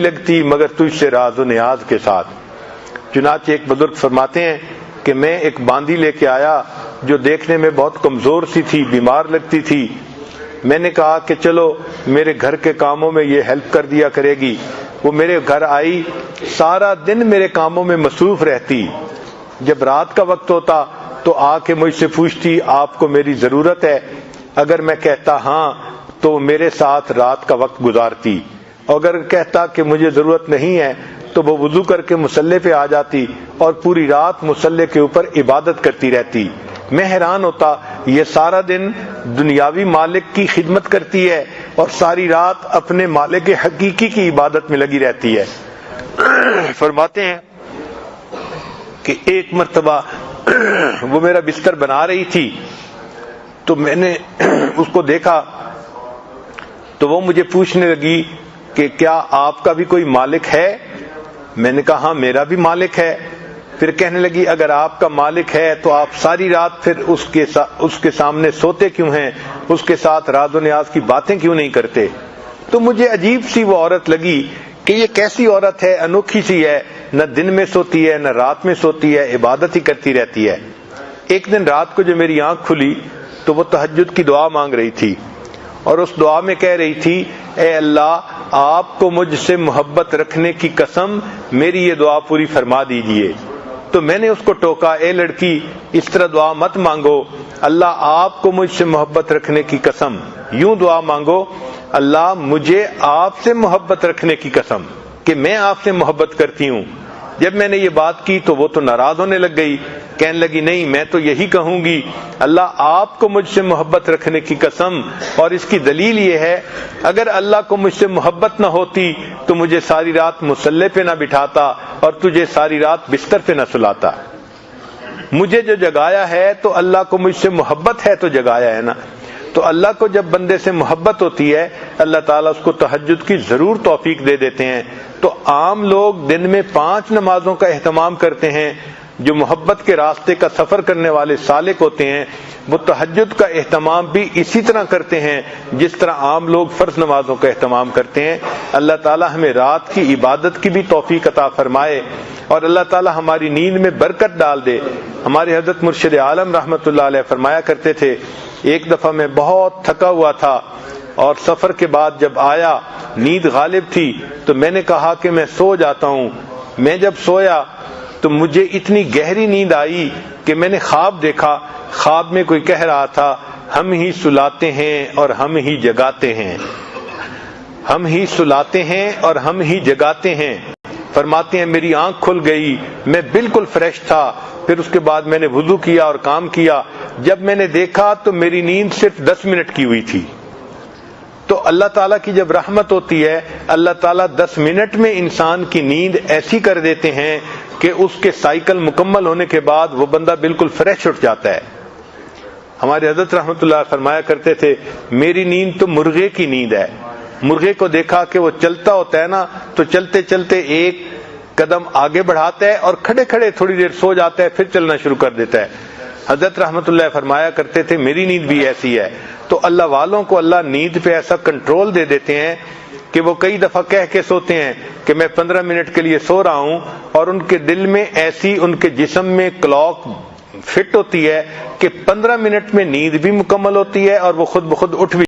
لگتی مگر تجھ سے راز و نیاز کے ساتھ۔ چنانچہ ایک بزرگ فرماتے ہیں کہ میں ایک باندی لے کے آیا جو دیکھنے میں بہت کمزور سی تھی، بیمار لگتی تھی۔ میں نے کہا کہ چلو میرے گھر کے کاموں میں یہ ہیلپ کر دیا کرے گی۔ وہ میرے گھر آئی، سارا دن میرے کاموں میں مصروف رہتی۔ جب رات کا وقت ہوتا تو آ کے مجھ سے پوچھتی آپ کو میری ضرورت ہے؟ اگر میں کہتا ہاں تو میرے ساتھ رات کا وقت گزارتی، اگر کہتا کہ مجھے ضرورت نہیں ہے تو وہ وضو کر کے مصلے پہ آ جاتی اور پوری رات مصلے کے اوپر عبادت کرتی رہتی۔ میں حیران ہوتا، یہ سارا دن دنیاوی مالک کی خدمت کرتی ہے اور ساری رات اپنے مالک حقیقی کی عبادت میں لگی رہتی ہے۔ فرماتے ہیں کہ ایک مرتبہ وہ میرا بستر بنا رہی تھی تو میں نے اس کو دیکھا تو وہ مجھے پوچھنے لگی کہ کیا آپ کا بھی کوئی مالک ہے؟ میں نے کہا ہاں میرا بھی مالک ہے۔ پھر کہنے لگی اگر آپ کا مالک ہے تو آپ ساری رات پھر اس کے سامنے سوتے کیوں ہیں، اس کے ساتھ راز و نیاز کی باتیں کیوں نہیں کرتے؟ تو مجھے عجیب سی وہ عورت لگی کہ یہ کیسی عورت ہے، انوکھی سی ہے، نہ دن میں سوتی ہے نہ رات میں سوتی ہے، عبادت ہی کرتی رہتی ہے۔ ایک دن رات کو جب میری آنکھ کھلی تو وہ تہجد کی دعا مانگ رہی تھی اور اس دعا میں کہہ رہی تھی اے اللہ آپ کو مجھ سے محبت رکھنے کی قسم میری یہ دعا پوری فرما دیجئے۔ تو میں نے اس کو ٹوکا اے لڑکی اس طرح دعا مت مانگو، اللہ آپ کو مجھ سے محبت رکھنے کی قسم، یوں دعا مانگو اللہ مجھے آپ سے محبت رکھنے کی قسم کہ میں آپ سے محبت کرتی ہوں۔ جب میں نے یہ بات کی تو وہ تو ناراض ہونے لگ گئی، کہنے لگی نہیں میں تو یہی کہوں گی اللہ آپ کو مجھ سے محبت رکھنے کی قسم، اور اس کی دلیل یہ ہے اگر اللہ کو مجھ سے محبت نہ ہوتی تو مجھے ساری رات مصلے پہ نہ بٹھاتا اور تجھے ساری رات بستر پہ نہ سلاتا۔ مجھے جو جگایا ہے تو اللہ کو مجھ سے محبت ہے تو جگایا ہے نا۔ تو اللہ کو جب بندے سے محبت ہوتی ہے اللہ تعالیٰ اس کو تہجد کی ضرور توفیق دے دیتے ہیں۔ تو عام لوگ دن میں 5 نمازوں کا اہتمام کرتے ہیں، جو محبت کے راستے کا سفر کرنے والے سالک ہوتے ہیں وہ تہجد کا اہتمام بھی اسی طرح کرتے ہیں جس طرح عام لوگ فرض نمازوں کا اہتمام کرتے ہیں۔ اللہ تعالیٰ ہمیں رات کی عبادت کی بھی توفیق عطا فرمائے اور اللہ تعالیٰ ہماری نیند میں برکت ڈال دے۔ ہمارے حضرت مرشد عالم رحمۃ اللہ علیہ فرمایا کرتے تھے ایک دفعہ میں بہت تھکا ہوا تھا اور سفر کے بعد جب آیا نیند غالب تھی تو میں نے کہا کہ میں سو جاتا ہوں۔ میں جب سویا تو مجھے اتنی گہری نیند آئی کہ میں نے خواب دیکھا، خواب میں کوئی کہہ رہا تھا ہم ہی سلاتے ہیں اور ہم ہی جگاتے ہیں، ہم ہی سلاتے ہیں اور ہم ہی جگاتے ہیں۔ فرماتے ہیں میری آنکھ کھل گئی، میں بالکل فریش تھا، پھر اس کے بعد میں نے وضو کیا اور کام کیا، جب میں نے دیکھا تو میری نیند صرف 10 منٹ کی ہوئی تھی۔ تو اللہ تعالیٰ کی جب رحمت ہوتی ہے اللہ تعالیٰ 10 منٹ میں انسان کی نیند ایسی کر دیتے ہیں کہ اس کے سائیکل مکمل ہونے کے بعد وہ بندہ بالکل فریش اٹھ جاتا ہے۔ ہمارے حضرت رحمۃ اللہ فرمایا کرتے تھے میری نیند تو مرغے کی نیند ہے۔ مرغے کو دیکھا کہ وہ چلتا ہوتا ہے نا تو چلتے چلتے ایک قدم آگے بڑھاتا ہے اور کھڑے کھڑے تھوڑی دیر سو جاتا ہے، پھر چلنا شروع کر دیتا ہے۔ حضرت رحمۃ اللہ فرمایا کرتے تھے میری نیند بھی ایسی ہے۔ تو اللہ والوں کو اللہ نیند پہ ایسا کنٹرول دے دیتے ہیں کہ وہ کئی دفعہ کہہ کے سوتے ہیں کہ میں 15 منٹ کے لیے سو رہا ہوں، اور ان کے دل میں ایسی ان کے جسم میں کلاک فٹ ہوتی ہے کہ 15 منٹ میں نیند بھی مکمل ہوتی ہے اور وہ خود بخود اٹھ بھی